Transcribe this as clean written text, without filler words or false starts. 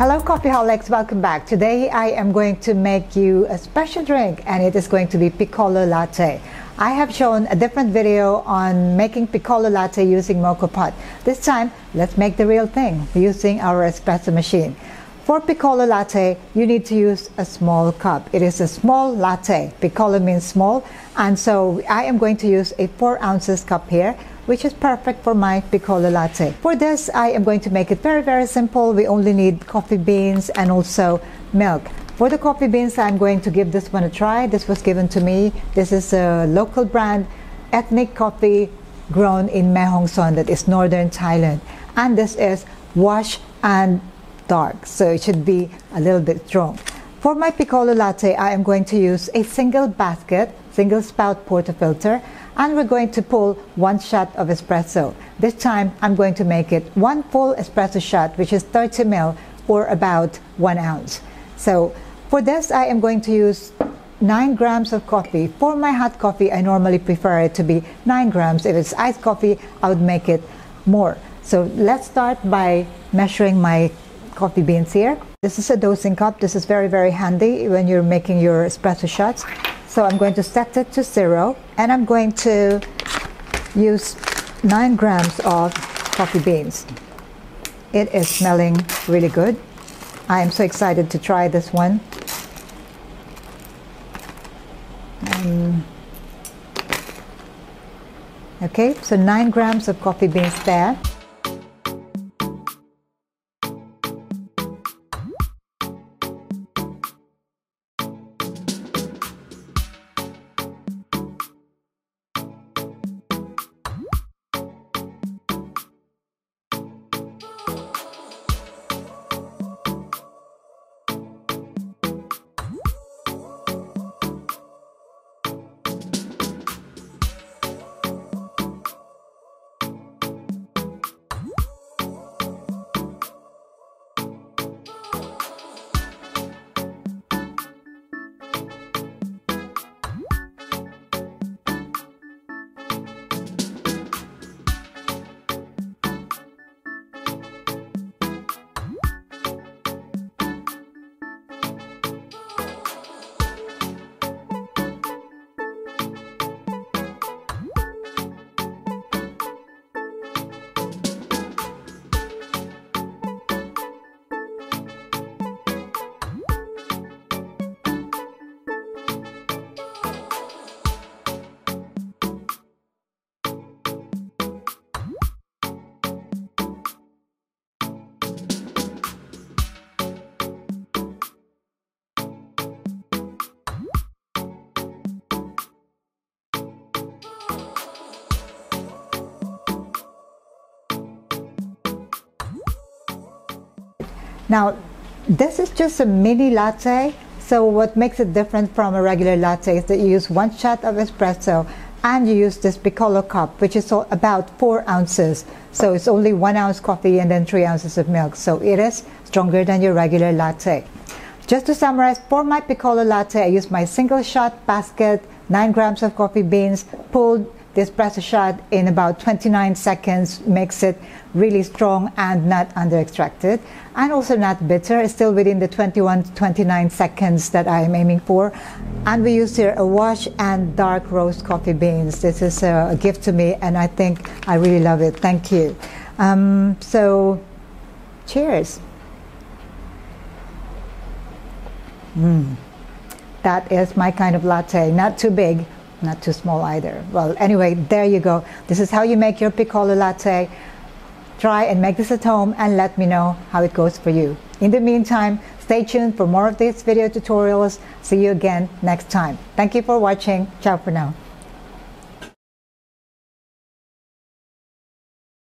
Hello coffeeholics, welcome back. Today I am going to make you a special drink and it is going to be Piccolo latte. I have shown a different video on making Piccolo latte using mocha pot. This time, let's make the real thing using our espresso machine. For Piccolo latte, you need to use a small cup. It is a small latte. Piccolo means small, and so I am going to use a 4 ounces cup here, which is perfect for my Piccolo latte. For this, I am going to make it very simple. We only need coffee beans and also milk. For the coffee beans, I'm going to give this one a try. This was given to me. This is a local brand, ethnic coffee grown in Mae Hong Son, that is northern Thailand. And this is wash and dark, so it should be a little bit strong. For my Piccolo latte, I am going to use a single basket, single spout portafilter, and we're going to pull 1 shot of espresso. This time, I'm going to make it 1 full espresso shot, which is 30 ml or about 1 ounce. So for this, I am going to use 9 grams of coffee. For my hot coffee, I normally prefer it to be 9 grams. If it's iced coffee, I would make it more. So let's start by measuring my coffee beans here. This is a dosing cup. This is very handy when you're making your espresso shots. So I'm going to set it to 0 and I'm going to use 9 grams of coffee beans. It is smelling really good. I am so excited to try this one. Okay, so 9 grams of coffee beans there. Now, this is just a mini latte, so what makes it different from a regular latte is that you use 1 shot of espresso and you use this Piccolo cup, which is about 4 ounces. So it's only 1 ounce coffee and then 3 ounces of milk. So it is stronger than your regular latte. Just to summarize, for my Piccolo latte, I use my single shot basket, 9 grams of coffee beans, pulled the espresso shot in about 29 seconds, makes it really strong and not under extracted and also not bitter. It's still within the 21 to 29 seconds that I am aiming for. And we use here a wash and dark roast coffee beans. This is a gift to me and I think I really love it. Thank you. So cheers. That is my kind of latte. Not too big, not too small either. Well, anyway, there you go. This is how you make your Piccolo latte. Try and make this at home and let me know how it goes for you. In the meantime, stay tuned for more of these video tutorials. See you again next time. Thank you for watching. Ciao for now.